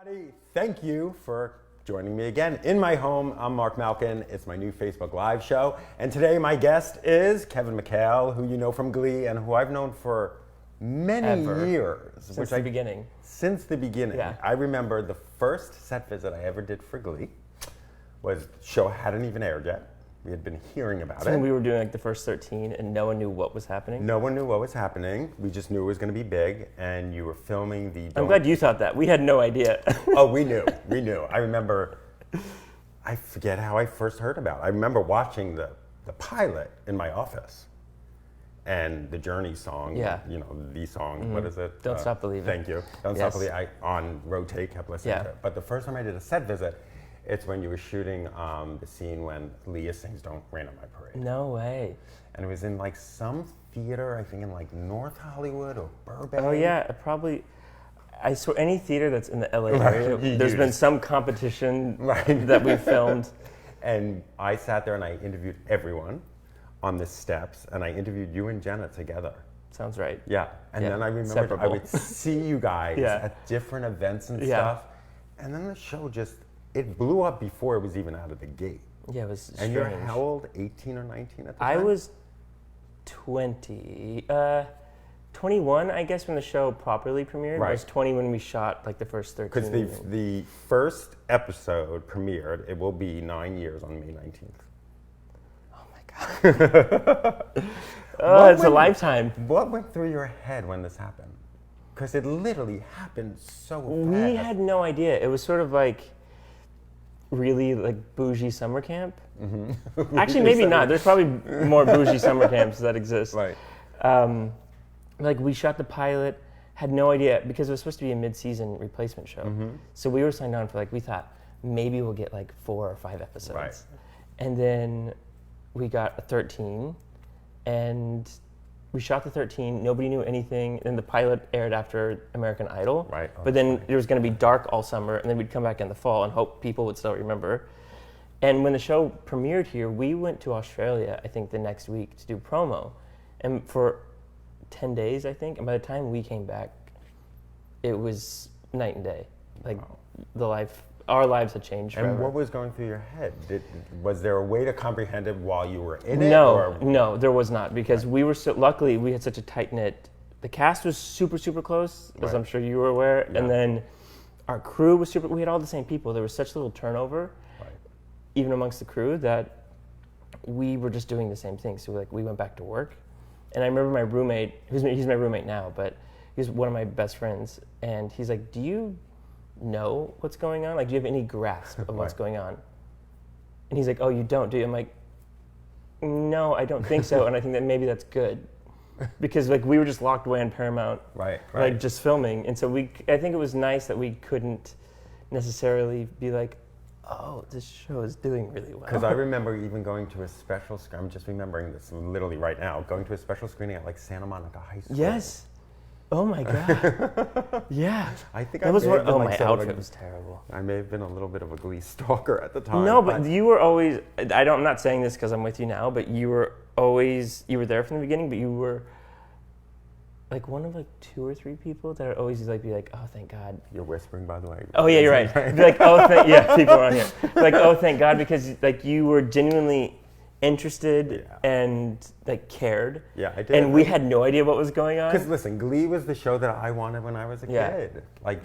Everybody, thank you for joining me again in my home. I'm Marc Malkin. It's my new Facebook Live show. And today my guest is Kevin McHale, who you know from Glee and who I've known for many years. Since the beginning. Since the beginning. Yeah. I remember the first set visit I ever did for Glee was the show hadn't even aired yet. We had been hearing about it. When we were doing like the first 13 and no one knew what was happening. No one knew what was happening. We just knew it was going to be big, and you were filming the... I'm glad you thought that. We had no idea. Oh, we knew. We knew. I remember... I forget how I first heard about it. I remember watching the pilot in my office. And the Journey song, you know, the song, what is it? Don't Stop Believing. Thank you. Don't Stop Believing. I, on rotate, kept listening to it. But the first time I did a set visit, it's when you were shooting the scene when Leah sings Don't Rain on My Parade. No way. And it was in like some theater, I think in like North Hollywood or Burbank. Oh yeah, probably. I swear any theater that's in the LA area, there's been some competition that we filmed. And I sat there and I interviewed everyone on the steps, and I interviewed you and Jenna together. Sounds right. Yeah. And then I remember I would see you guys at different events and stuff. And then the show just, it blew up before it was even out of the gate. Yeah, it was strange. And you're how old? 18 or 19 at the time? I was 20. 21, I guess, when the show properly premiered. I was 20 when we shot like the first 13. Because the first episode premiered, it will be 9 years on May 19th. It's a lifetime. What went through your head when this happened? Because it literally happened so fast. We had no idea. It was sort of like really like bougie summer camp. Mm-hmm. Actually, maybe not. There's probably more bougie summer camps that exist. Right. Like we shot the pilot, had no idea because it was supposed to be a mid-season replacement show. Mm-hmm. So we were signed on for like, we thought maybe we'll get like 4 or 5 episodes. Right. And then we got a 13 and we shot the 13. Nobody knew anything. And the pilot aired after American Idol. Right. But then there was going to be dark all summer, and then we'd come back in the fall and hope people would still remember. And when the show premiered here, we went to Australia, I think the next week to do promo. And for 10 days, I think. And by the time we came back, it was night and day. Like our lives had changed forever. And what was going through your head? Was there a way to comprehend it while you were in it? No, there was not, because we were luckily we had such a tight-knit, the cast was super, super close, as I'm sure you were aware, and then our crew was we had all the same people. There was such little turnover, even amongst the crew, that we were just doing the same thing. So we went back to work, and I remember my roommate, he's my roommate now, but he's one of my best friends, and he's like, do you know what's going on? Like, do you have any grasp of what's going on? And he's like, oh, you don't, do you? I'm like, no, I don't think so. And I think that maybe that's good, because like we were just locked away on Paramount, like just filming. And so I think it was nice that we couldn't necessarily be like, oh, this show is doing really well. Because I remember even going to a special I'm just remembering this literally right now, going to a special screening at like Santa Monica High School. Yes. Oh my God. Yeah. I think that was what. Oh, my outfit was terrible. I may have been a little bit of a Glee stalker at the time. No, but you were always. I'm not saying this because I'm with you now, but you were there from the beginning. But you were like one of like 2 or 3 people that are always like be like, oh, thank God. You're whispering, by the way. Oh yeah, you're right. Be like, oh, people are on here. Like, oh, thank God, because like you were genuinely interested and like cared. Yeah, I did. And we had no idea what was going on. Because listen, Glee was the show that I wanted when I was a kid. Like,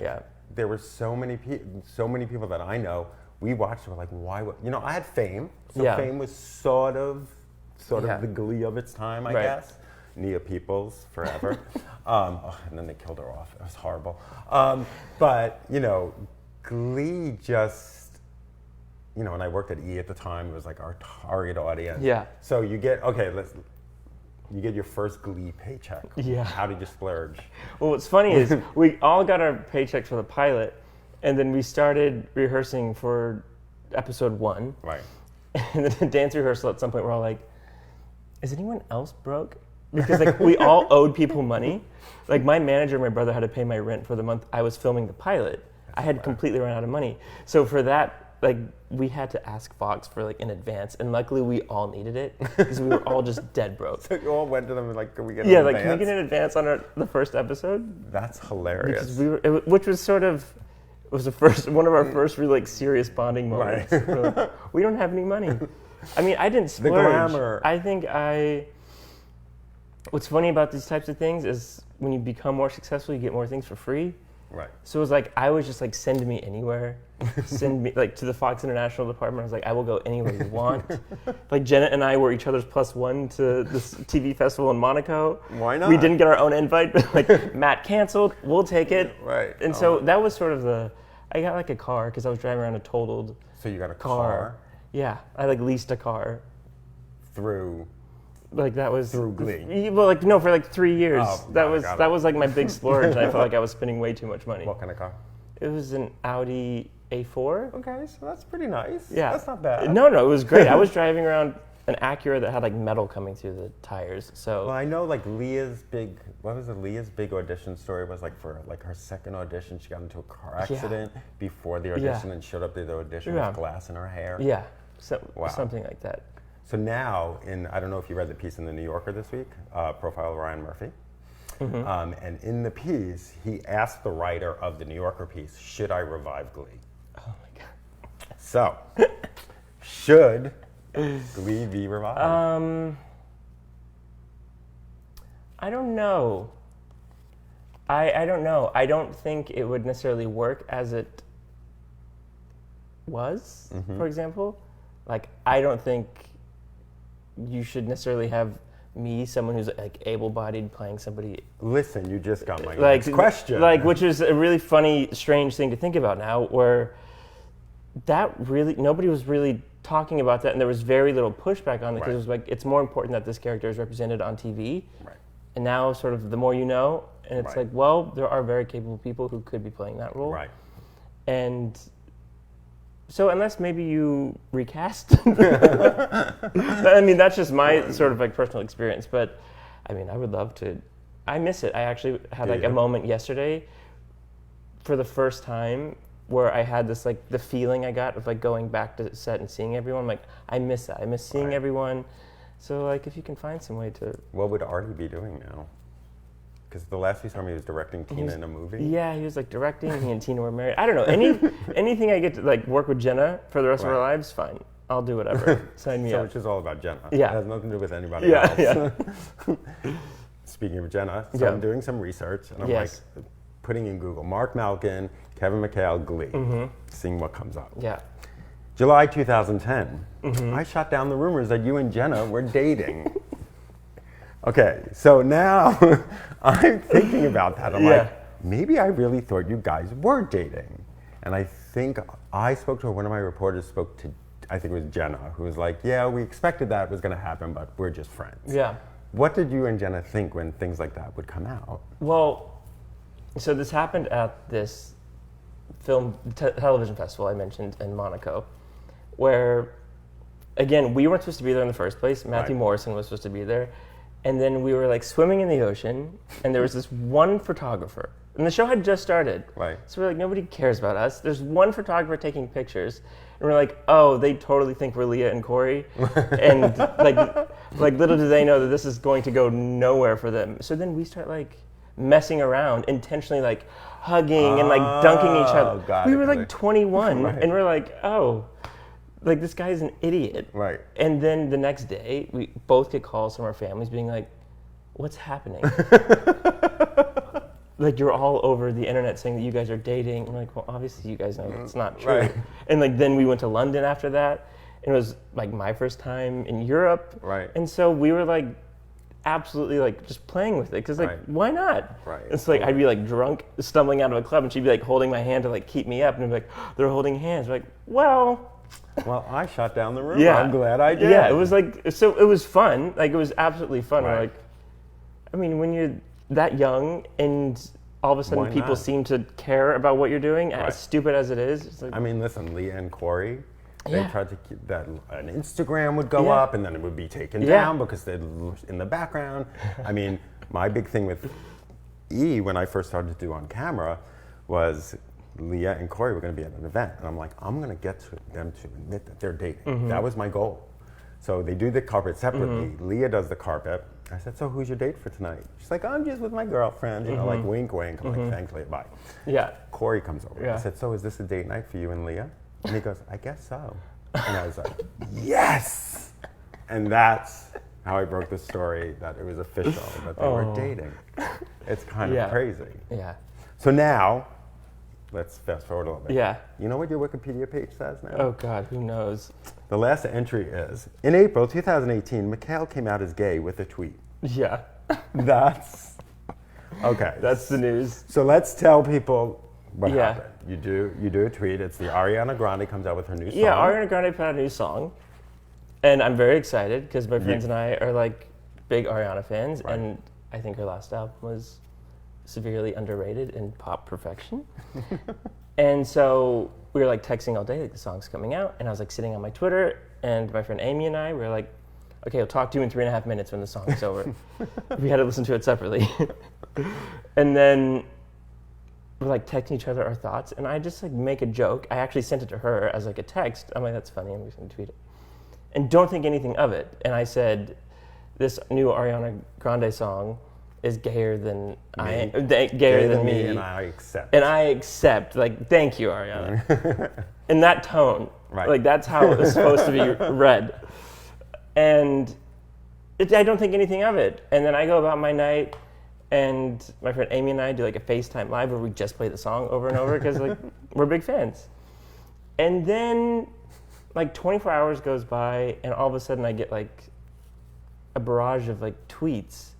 there were so many people that I know. We watched. Were like, why? You know, I had Fame. So Fame was sort of the Glee of its time, I guess. Nia Peoples forever, and then they killed her off. It was horrible. But you know, Glee just. You know, and I worked at E at the time. It was like our target audience. Yeah. So you get you get your first Glee paycheck. Yeah. How did you splurge? Well, what's funny is we all got our paychecks for the pilot, and then we started rehearsing for episode 1. Right. And then the dance rehearsal at some point, we're all like, "Is anyone else broke?" Because like we all owed people money. Like my manager and my brother had to pay my rent for the month I was filming the pilot. I had completely run out of money. So for that. Like we had to ask Fox for like in advance, and luckily we all needed it because we were all just dead broke. So you all went to them and like, can we get an advance? Can we get an advance on the first episode? That's hilarious. Because which was sort of was one of our first really like serious bonding moments. Right. We're like, we don't have any money. I mean, I didn't splurge. The glamour. I think what's funny about these types of things is when you become more successful, you get more things for free. Right. So it was like, I was just like, send me anywhere. Send me like to the Fox International department. I was like, I will go anywhere you want. Like Jenna and I were each other's +1 to this TV festival in Monaco. Why not? We didn't get our own invite, but like Matt canceled, we'll take it. Right. And so that was sort of I got like a car because I was driving around a totaled So you got a car? Yeah, I like leased a car. Through Glee. Well, like no, for like 3 years. Oh, that was like my big splurge. And I felt like I was spending way too much money. What kind of car? It was an Audi A4. Okay, so that's pretty nice. Yeah, that's not bad. No, it was great. I was driving around an Acura that had like metal coming through the tires. So well, I know like Leah's big audition story was like for like her second audition, she got into a car accident before the audition and showed up to the audition with glass in her hair. Yeah, something like that. So now, I don't know if you read the piece in the New Yorker this week, profile of Ryan Murphy. Mm-hmm. And in the piece, he asked the writer of the New Yorker piece, should I revive Glee? Oh my God. So, should Glee be revived? I don't know. I don't know. I don't think it would necessarily work as it was, for example. Like, I don't think you should necessarily have me, someone who's like able-bodied, playing somebody. Listen, you just got my next question. Which is a really funny, strange thing to think about now, where nobody was really talking about that, and there was very little pushback on it because it was like, it's more important that this character is represented on TV. Right. And now, sort of, the more you know, and it's like, well, there are very capable people who could be playing that role. Right. And so unless maybe you recast, I mean, that's just my sort of like personal experience, but I mean, I would love to. I miss it. I actually had like a moment yesterday for the first time where I had this like the feeling I got of like going back to set and seeing everyone. I'm like, I miss that. I miss seeing everyone. So like if you can find some way to. What would Artie be doing now? Because the last you saw me, he was directing Tina in a movie. Yeah, he was like directing. He and Tina were married. I don't know. Anything I get to like work with Jenna for the rest of our lives, fine. I'll do whatever. Sign me up. Which is all about Jenna. Yeah. It has nothing to do with anybody else. Yeah. Speaking of Jenna, so I'm doing some research and I'm like putting in Google Marc Malkin, Kevin McHale, Glee, seeing what comes up. Yeah. July 2010. I shot down the rumors that you and Jenna were dating. Okay, so now I'm thinking about that. I'm like, maybe I really thought you guys were dating. And I think I spoke to one of my reporters spoke to, I think it was Jenna, who was like, yeah, we expected that was going to happen, but we're just friends. Yeah. What did you and Jenna think when things like that would come out? Well, so this happened at this television festival I mentioned in Monaco, where, again, we weren't supposed to be there in the first place. Matthew Morrison was supposed to be there. And then we were like swimming in the ocean, and there was this one photographer. And the show had just started. Right. So we're like, nobody cares about us. There's one photographer taking pictures. And we're like, oh, they totally think we're Leah and Corey. And like little do they know that this is going to go nowhere for them. So then we start like messing around, intentionally like hugging and like dunking each other. We were like 21, and we're like, oh. Like, this guy's an idiot. Right. And then the next day, we both get calls from our families being like, what's happening? Like, you're all over the internet saying that you guys are dating. I'm like, well, obviously you guys know that's not true. Right. And like, then we went to London after that. And it was like my first time in Europe. Right. And so we were like, absolutely like just playing with it. Cause like, why not? Right. It's like, I'd be like drunk, stumbling out of a club, and she'd be like holding my hand to like keep me up. And I'd be like, they're holding hands. We're like, well, I shot down the rumor. Yeah. I'm glad I did. Yeah, it was like, so it was fun. Like, it was absolutely fun. Right. Like, I mean, when you're that young and all of a sudden people seem to care about what you're doing, as stupid as it is. It's like, I mean, listen, Leah and Corey, they tried to keep that, an Instagram would go up and then it would be taken down because they'd in the background. I mean, my big thing with E when I first started to do on camera was Leah and Corey were going to be at an event, and I'm like, I'm going to get them to admit that they're dating. That was my goal. So they do the carpet separately. Leah does the carpet, I said, so who's your date for tonight? She's like, I'm just with my girlfriend, you know, like wink, wink. I'm like, thanks, Leah, bye. Yeah. Corey comes over. Yeah. I said, so is this a date night for you and Leah? And he goes, I guess so. And I was like, yes! And that's how I broke the story that it was official, that they were dating. It's kind of crazy. Yeah. So now, let's fast forward a little bit. Yeah. You know what your Wikipedia page says now? Oh God, who knows? The last entry is, in April 2018, McHale came out as gay with a tweet. Yeah. That's, okay. That's the news. So let's tell people what happened. You do a tweet. It's the Ariana Grande comes out with her new song. Yeah, Ariana Grande put out a new song. And I'm very excited because my friends and I are like big Ariana fans. Right. And I think her last album was severely underrated in pop perfection. And so we were like texting all day, like the song's coming out. And I was like sitting on my Twitter, and my friend Amy and I were like, okay, I'll talk to you in 3.5 minutes when the song's over. We had to listen to it separately. And then we're like texting each other our thoughts, and I just like make a joke. I actually sent it to her as like a text. I'm like, that's funny, I'm just gonna tweet it. And don't think anything of it. And I said, this new Ariana Grande song is gayer than gayer than me. And I accept. And I accept, like, thank you, Ariana. In that tone. Right. Like, that's how it was supposed to be read. And I don't think anything of it. And then I go about my night, and my friend Amy and I do like a FaceTime Live where we just play the song over and over because like we're big fans. And then like 24 hours goes by, and all of a sudden I get like a barrage of like tweets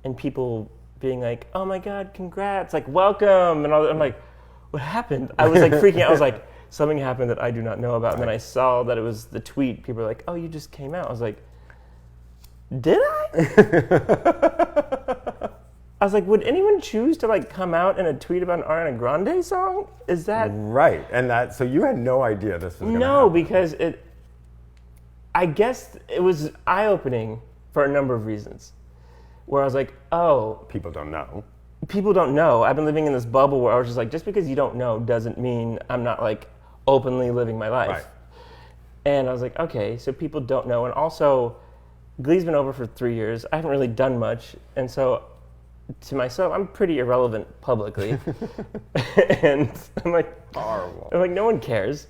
and people being like, oh my God, congrats, like welcome. And all that. I'm like, what happened? I was like freaking out. I was like, something happened that I do not know about. And then I saw that it was the tweet. People were like, oh, you just came out. I was like, did I? I was like, would anyone choose to like come out in a tweet about an Ariana Grande song? Is that right? And that, so you had no idea this was going to happen. No, because I guess it was eye-opening for a number of reasons. Where I was like, oh, people don't know. People don't know. I've been living in this bubble where I was just like, just because you don't know doesn't mean I'm not like openly living my life. Right. And I was like, okay, so people don't know. And also, Glee's been over for 3 years. I haven't really done much, and so to myself, I'm pretty irrelevant publicly. And I'm like, horrible. I'm like, no one cares.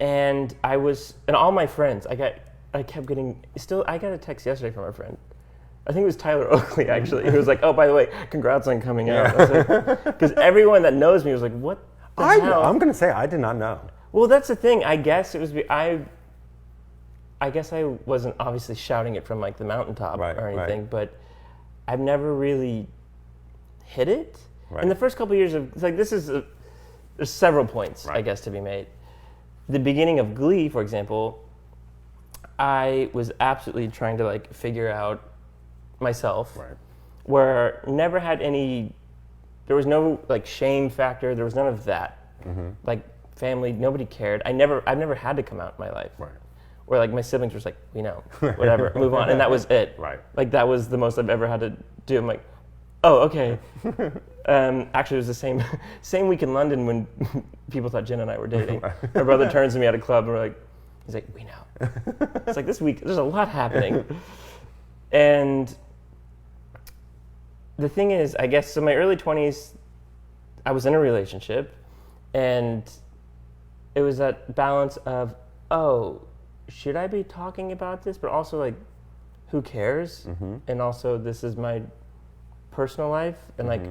And all my friends, I got a text yesterday from our friend. I think it was Tyler Oakley, actually. He was like, oh, by the way, congrats on coming out. Because everyone that knows me was like, what the hell? I'm going to say, I did not know. Well, that's the thing. I guess it was, I guess I wasn't obviously shouting it from like the mountaintop or anything, but I've never really hit it. Right. In the first couple of years of, it's like, there's several points, I guess, to be made. The beginning of Glee, for example, I was absolutely trying to like figure out myself, where never had there was no like shame factor, there was none of that. Mm-hmm. Like family, nobody cared. I've never had to come out in my life. Right. Where like my siblings were just like, we know, whatever, move on, and that was it. Right. Like that was the most I've ever had to do. I'm like, oh, okay. Actually, it was the same week in London when people thought Jen and I were dating. My brother turns to me at a club and he's like, we know. It's like this week, there's a lot happening. And the thing is, I guess, so my early 20s, I was in a relationship, and it was that balance of, oh, should I be talking about this? But also, like, who cares? Mm-hmm. And also, this is my personal life, and like,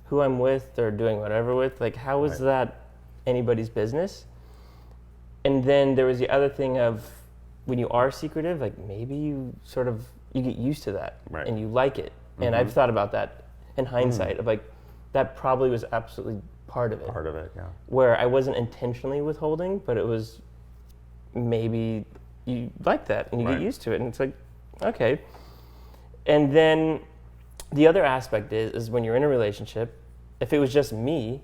who I'm with or doing whatever with. Like, how is that anybody's business? And then there was the other thing of, when you are secretive, like maybe you get used to that, and you like it. Mm-hmm. And I've thought about that in hindsight of like, that probably was absolutely part of it. Part of it, yeah. Where I wasn't intentionally withholding, but it was maybe you like that and you get used to it, and it's like, okay. And then the other aspect is when you're in a relationship, if it was just me,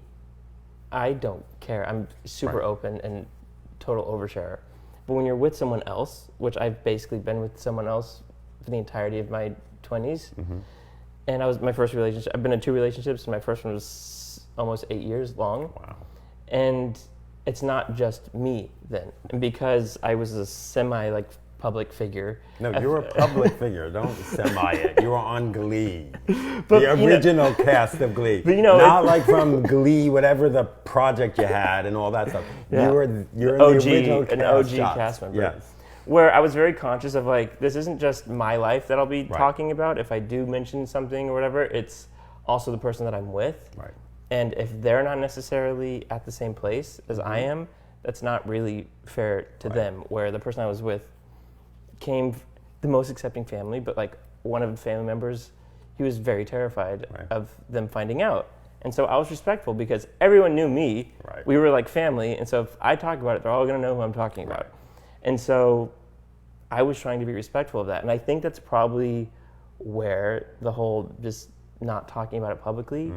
I don't care. I'm super open and total oversharer. But when you're with someone else, which I've basically been with someone else for the entirety of my 20s, and my first relationship, I've been in 2 relationships, and my first one was almost 8 years long. Wow. And it's not just me then. And because I was a public figure. No, you're a public figure. Don't semi it. You were on Glee, the original cast of Glee. But not like from Glee, whatever the project you had and all that stuff. Yeah. You're in the original cast member. Yes. Where I was very conscious of like, this isn't just my life that I'll be talking about. If I do mention something or whatever, it's also the person that I'm with. Right. And if they're not necessarily at the same place as I am, that's not really fair to them. Where the person I was with came the most accepting family, but like one of the family members, he was very terrified of them finding out. And so I was respectful because everyone knew me. Right. We were like family. And so if I talk about it, they're all going to know who I'm talking about. And so I was trying to be respectful of that. And I think that's probably where the whole just not talking about it publicly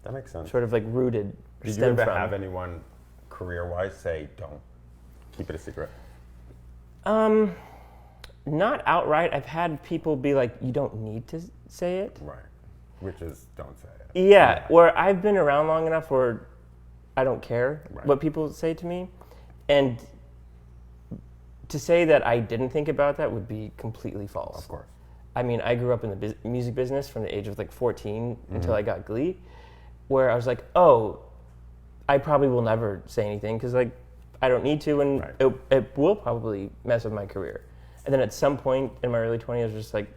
that makes sense. Sort of like rooted. Did you ever have anyone career-wise say, don't keep it a secret? Not outright. I've had people be like, you don't need to say it. Right. Which is, don't say it. Yeah. Where I've been around long enough where I don't care what people say to me. And to say that I didn't think about that would be completely false. Of course. I mean, I grew up in the music business from the age of like 14 until I got Glee, where I was like, oh, I probably will never say anything because like I don't need to, and it will probably mess with my career. And then at some point in my early 20s, I was just like,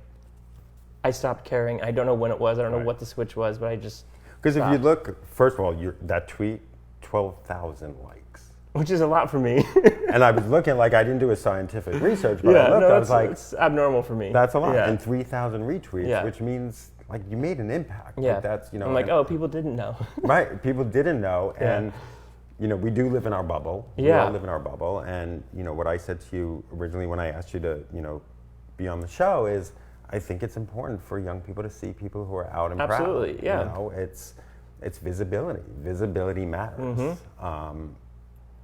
I stopped caring. I don't know when it was. I don't know what the switch was, but I just Because if you look, first of all, that tweet, 12,000 likes. Which is a lot for me. And I was looking, like I didn't do a scientific research, but I looked, I was like, it's abnormal for me. That's a lot. And 3,000 retweets, which means like you made an impact. Yeah. Like, that's, I'm like, oh, people didn't know. Right. People didn't know. And, we do live in our bubble. We all live in our bubble. And, what I said to you originally when I asked you to, be on the show is I think it's important for young people to see people who are out and proud. Absolutely, yeah. It's visibility. Visibility matters.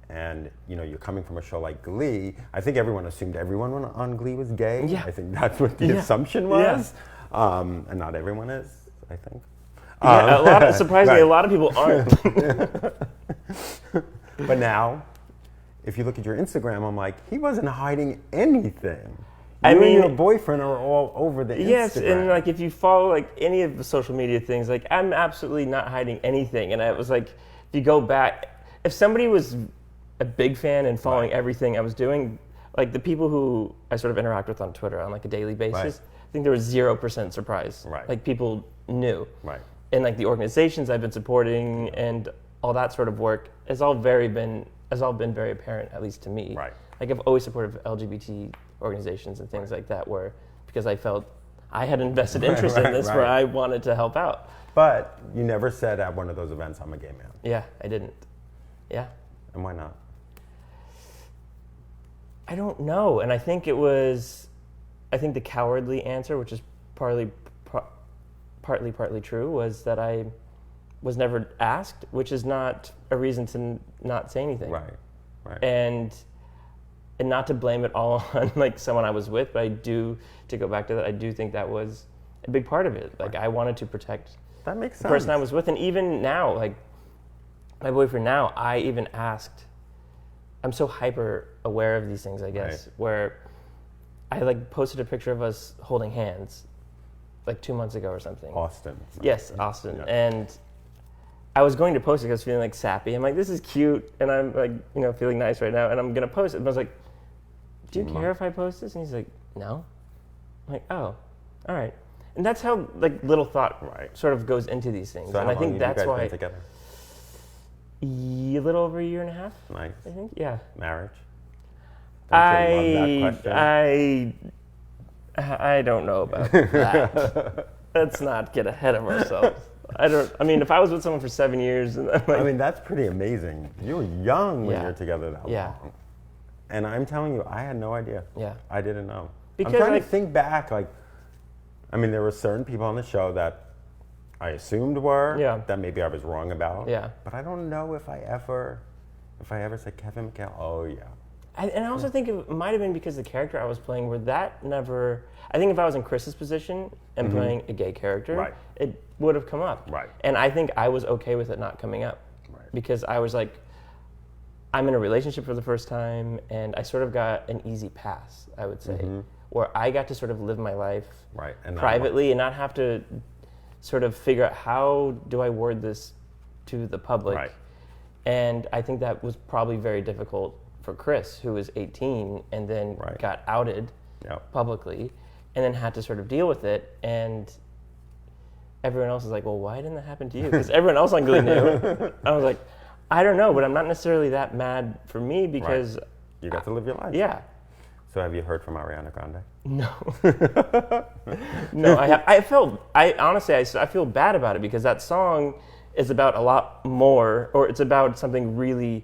And you're coming from a show like Glee. I think everyone assumed everyone on Glee was gay. Yeah. I think that's what the assumption was. Yeah. And not everyone is, I think. Surprisingly, a lot of people aren't. But now, if you look at your Instagram, I'm like, he wasn't hiding anything. You and your boyfriend are all over the Instagram. Yes, and like if you follow like any of the social media things, like I'm absolutely not hiding anything. And I was like, if you go back, if somebody was a big fan and following everything I was doing, like the people who I sort of interact with on Twitter on like a daily basis, I think there was 0% surprise. Right. Like people knew. Right. And like the organizations I've been supporting and all that sort of work has all been very apparent, at least to me. Right. Like I've always supported LGBT organizations and things like that because I felt I had invested interest in this where I wanted to help out. But you never said at one of those events, I'm a gay man. Yeah, I didn't. Yeah. And why not? I don't know. And I think the cowardly answer, which is partly true, was that I was never asked, which is not a reason to not say anything. Right. And not to blame it all on like someone I was with, but to go back to that, I do think that was a big part of it. Like I wanted to protect the person I was with. And even now, like my boyfriend now, I even asked, I'm so hyper aware of these things, I guess, where I like posted a picture of us holding hands like 2 months ago or something. Austin. Yes, Austin. Yeah. And I was going to post it because I was feeling like sappy. I'm like, this is cute, and I'm like, feeling nice right now, and I'm gonna post it. And I was like, do you care if I post this? And he's like, no. I'm like, oh, all right. And that's how like little thought sort of goes into these things. So and I think that's why. Been together? A little over a year and a half. Nice. I think, yeah. Marriage? I don't know about that. Let's not get ahead of ourselves. If I was with someone for 7 years, and that's pretty amazing. You were young when you're together that long. And I'm telling you, I had no idea. Yeah. I didn't know. Because I'm trying to think back, there were certain people on the show that I assumed were, that maybe I was wrong about. Yeah. But I don't know if I ever said Kevin McHale, oh yeah. And I also think it might have been because the character I was playing I think if I was in Chris's position and playing a gay character, it would have come up. Right. And I think I was okay with it not coming up. Right. Because I was like, I'm in a relationship for the first time, and I sort of got an easy pass, I would say, where I got to sort of live my life privately and not have to sort of figure out how do I word this to the public. Right. And I think that was probably very difficult for Chris, who was 18 and then got outed publicly and then had to sort of deal with it. And everyone else is like, well, why didn't that happen to you? Because everyone else on Glee knew. I was like, I don't know, but I'm not necessarily that mad for me because... You got to live your life. Yeah. So have you heard from Ariana Grande? No. No, I honestly, I feel bad about it because that song is about a lot more, or it's about something really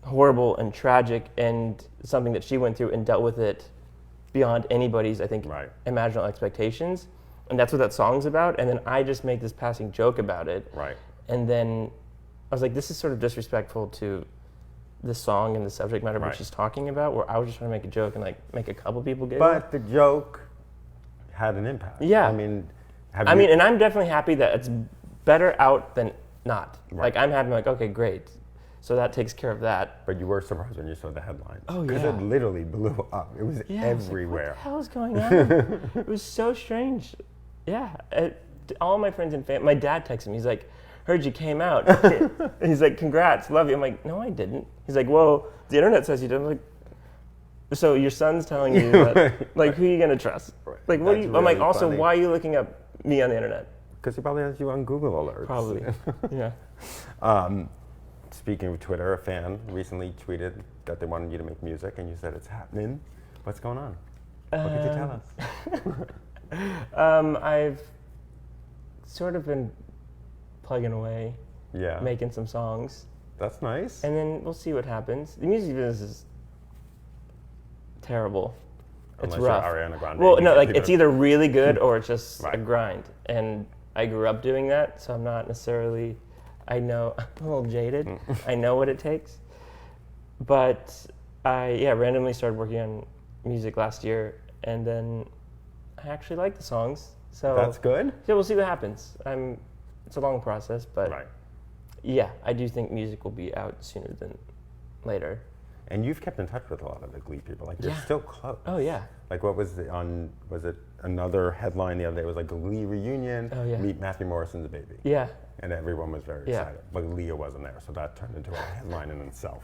horrible and tragic and something that she went through and dealt with it beyond anybody's, I think, imaginable expectations. And that's what that song's about. And then I just make this passing joke about it. Right. And then I was like, this is sort of disrespectful to the song and the subject matter of what she's talking about, where I was just trying to make a joke and like make a couple people giggle. But the joke had an impact. Yeah. I mean, and I'm definitely happy that it's better out than not. Like, I'm happy, like, okay, great. So that takes care of that. But you were surprised when you saw the headlines. Oh, yeah. Because it literally blew up. It was everywhere. What the hell is going on? It was so strange. Yeah. All my friends and family, my dad texted me. He's like, heard you came out. He's like, congrats, love you. I'm like, no, I didn't. He's like, well, the internet says you did. I'm like, so your son's telling you that, like, who are you going to trust? Like, what are you, I'm like, also, why are you looking up me on the internet? Because he probably has you on Google Alerts. Probably, yeah. Speaking of Twitter, a fan recently tweeted that they wanted you to make music, and you said it's happening. What's going on? What could you tell us? I've sort of been plugging away, making some songs. That's nice. And then we'll see what happens. The music business is terrible. Unless it's rough. You're Ariana Grande. Well, no, like it's either really good or it's just a grind. And I grew up doing that, so I'm not necessarily. I know I'm a little jaded. I know what it takes, but I randomly started working on music last year, and then I actually like the songs. So that's good. Yeah, we'll see what happens. It's a long process, but yeah, I do think music will be out sooner than later. And you've kept in touch with a lot of the Glee people. Like, you're still close. Oh, yeah. Like, what was was it another headline the other day? It was like a Glee reunion, meet Matthew Morrison's baby. Yeah. And everyone was very excited. But Leah wasn't there, so that turned into a headline in itself.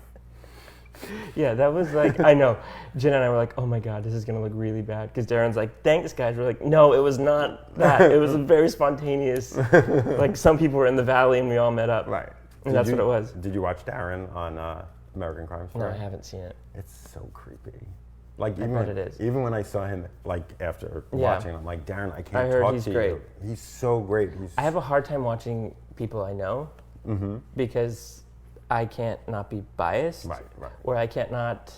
Yeah, that was like, I know. Jen and I were like, oh my God, this is going to look really bad. Because Darren's like, thanks, guys. We're like, no, it was not that. It was a very spontaneous, like some people were in the valley and we all met up. Right. And that's what it was. Did you watch Darren on American Crime Story? No, I haven't seen it. It's so creepy. Like, I bet it is. Even when I saw him, like, after watching, I'm like, Darren, I can't heard talk he's to great. you. He's so great. I have a hard time watching people I know because I can't not be biased. Right. Or I can't not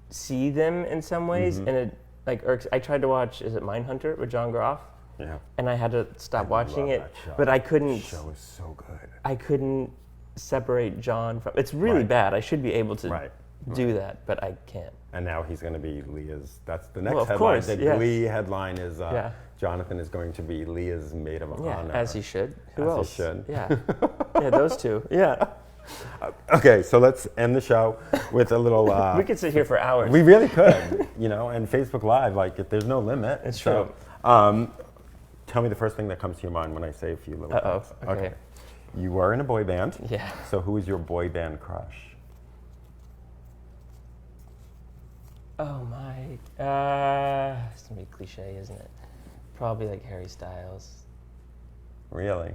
see them in some ways. And it, like, irks. I tried to watch, is it Mindhunter with John Groff? Yeah. And I had to stop watching it. That show. But I couldn't. The show is so good. I couldn't separate John from. It's really bad. I should be able to do that, but I can't. And now he's going to be Leah's. That's the next headline. Course, the Glee headline is Jonathan is going to be Leah's maid of honor. As he should. Who else? He should. Yeah. Yeah, those two. Yeah. Okay, so let's end the show with a little. We could sit here for hours. We really could, and Facebook Live, like, if there's no limit. It's true. Tell me the first thing that comes to your mind when I say a few little things. Okay. You were in a boy band. Yeah. So who is your boy band crush? Oh my. It's gonna be cliche, isn't it? Probably like Harry Styles. Really?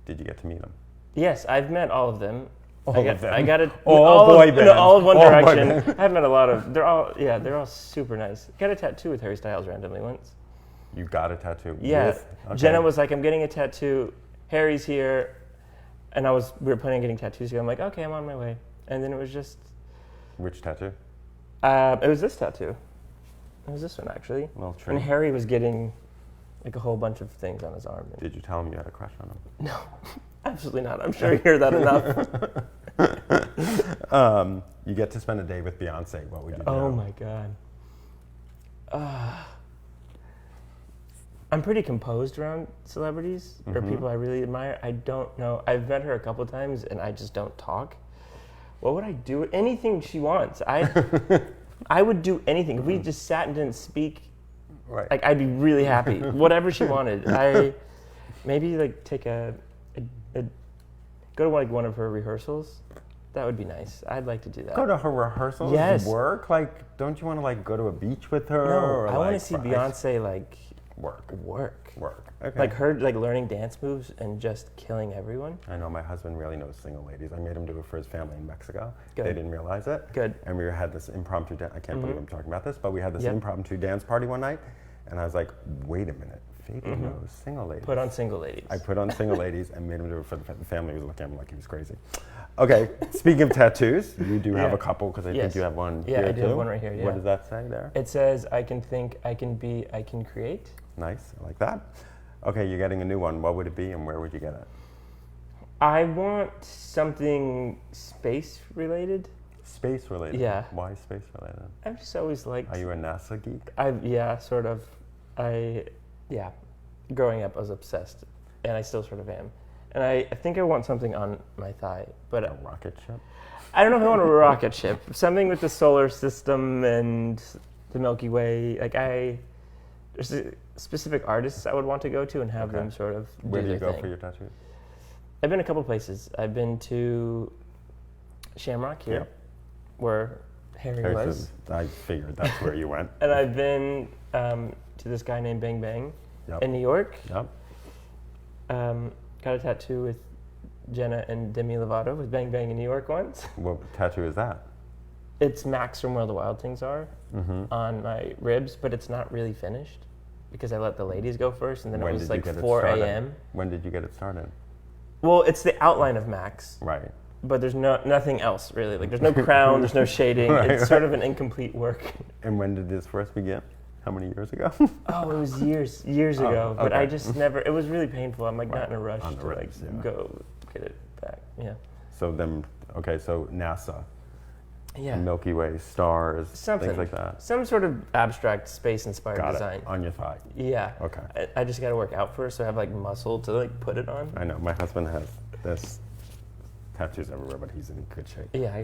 Did you get to meet him? Yes, I've met all of them. All of them? I got it. All boy bands. All of One Direction. I've met a lot of. They're all super nice. Got a tattoo with Harry Styles randomly once. You got a tattoo? Yeah. Okay. Jenna was like, I'm getting a tattoo. Harry's here. And we were planning on getting tattoos together. I'm like, okay, I'm on my way. And then it was just. Which tattoo? It was this tattoo. It was this one, actually. And Harry was getting like a whole bunch of things on his arm. Did you tell him you had a crush on him? No, absolutely not. I'm sure you hear that enough. You get to spend a day with Beyonce. What would you do? Oh my God. I'm pretty composed around celebrities or people I really admire. I don't know. I've met her a couple times and I just don't talk. What would I do? Anything she wants. I would do anything. If we just sat and didn't speak, Right. like I'd be really happy. Whatever she wanted. Maybe like take go to like one of her rehearsals. That would be nice. I'd like to do that. Go to her rehearsals? Yes. Work? Like, don't you want to like go to a beach with her? No, or, I want to like, see Beyonce like work. Okay. Like her like learning dance moves and just killing everyone. I know my husband really knows single ladies. I made him do it for his family in Mexico. Good. They didn't realize it. Good. And we had this impromptu dance. I can't believe I'm talking about this, but we had this impromptu dance party one night, and I was like, wait a minute. Fabian knows single ladies. Put on single ladies. I put on single ladies and made him do it for the family. Was looking at him like he was crazy. Okay, speaking of tattoos, you do have a couple because I think you have one here too. Yeah, I do have one right here, yeah. What does that say there? It says, I can think, I can be, I can create. Nice, I like that. Okay, you're getting a new one. What would it be and where would you get it? I want something space related. Space related? Yeah. Why space related? I've just always liked... Are you a NASA geek? Sort of. Growing up, I was obsessed, and I still sort of am. And I think I want something on my thigh, but A rocket ship? I don't know if I want a rocket ship. Something with the solar system and the Milky Way. Like there's specific artists I would want to go to and have them sort of do Where do you their go thing. for your tattoos? I've been a couple places. I've been to Shamrock here, where Harry was. I figured that's where you went. And I've been to this guy named Bang Bang in New York. Yep. Got a tattoo with Jenna and Demi Lovato with Bang Bang in New York once. What tattoo is that? It's Max from Where the Wild Things Are on my ribs, but it's not really finished because I let the ladies go first, and then it was like 4 a.m. When did you get it started? Well, it's the outline of Max. Right. But there's nothing else really. Like there's no crown, there's no shading. It's sort of an incomplete work. And when did this first begin? How many years ago? Oh, it was years ago. But I just never. It was really painful. I'm like not in a rush to ribs, go get it back. Yeah. So then, so NASA. Yeah. Milky Way, stars, Something things like that. Some sort of abstract space-inspired Got design. it. On your thigh. Yeah. Okay. I just got to work out first, so I have like muscle to like put it on. I know. My husband has this tattoos everywhere, but he's in good shape. Yeah,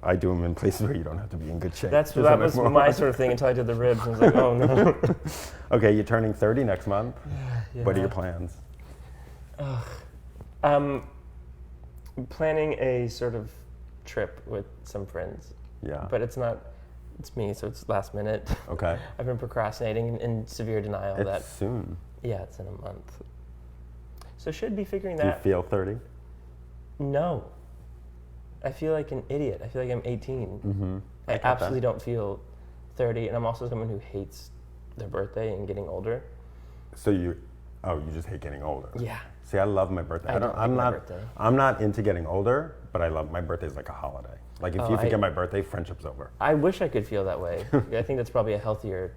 I do them in places where you don't have to be in good shape. That was my sort of thing until I did the ribs. And I was like, oh no. Okay, you're turning 30 next month. Yeah. What are your plans? I'm planning a sort of trip with some friends. Yeah. But it's me, so it's last minute. Okay. I've been procrastinating in severe denial It's soon. Yeah, it's in a month. So should be figuring Do you that. feel 30? No. I feel like an idiot. I feel like I'm 18. Mm-hmm. I absolutely don't feel 30, and I'm also someone who hates their birthday and getting older. So you just hate getting older. Yeah. See, I love my birthday. I'm not into getting older, but I love my birthday is like a holiday. Like if you forget my birthday, friendship's over. I wish I could feel that way. I think that's probably a healthier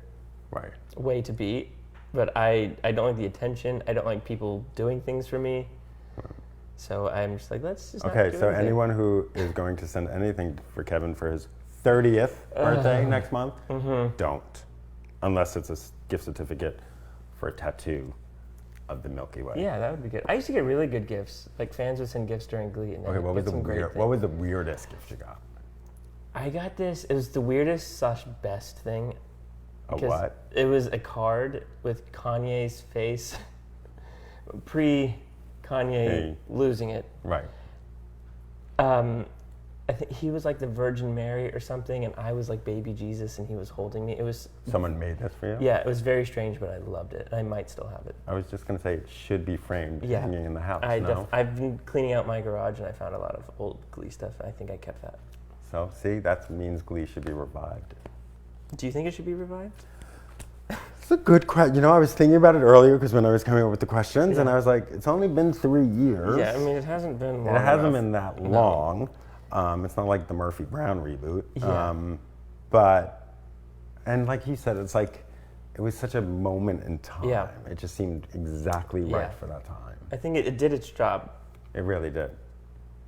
way to be. But I don't like the attention. I don't like people doing things for me. So I'm just like, let's just not do anything. Anyone who is going to send anything for Kevin for his 30th birthday next month, don't. Unless it's a gift certificate for a tattoo of the Milky Way. Yeah, that would be good. I used to get really good gifts. Like fans would send gifts during Glee. And what was the weirdest gift you got? I got this. It was the weirdest / best thing. A what? It was a card with Kanye's face, pre-Kanye losing it. Right. I think he was like the Virgin Mary or something, and I was like baby Jesus, and he was holding me. It was... Someone made this for you? Yeah, it was very strange, but I loved it. I might still have it. I was just going to say it should be framed hanging in the house, I've been cleaning out my garage, and I found a lot of old Glee stuff, and I think I kept that. So, see, that means Glee should be revived. Do you think it should be revived? It's a good question. I was thinking about it earlier because when I was coming up with the questions, and I was like, it's only been 3 years. Yeah, I mean, it hasn't been long. It hasn't been that long. It's not like the Murphy Brown reboot. Yeah. And like you said, it's like, it was such a moment in time. Yeah. It just seemed exactly right for that time. I think it did its job. It really did.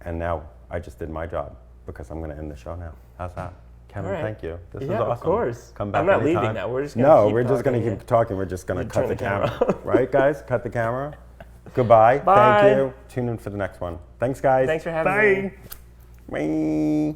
And now I just did my job because I'm going to end the show now. How's that? Kevin, thank you. This was awesome. Of course. Come back I'm not anytime. leaving now. We're just going to keep just going to keep talking. We're just going to cut the camera. Right, guys? Cut the camera. Goodbye. Bye. Thank you. Tune in for the next one. Thanks, guys. Thanks for having me. Bye. Bye.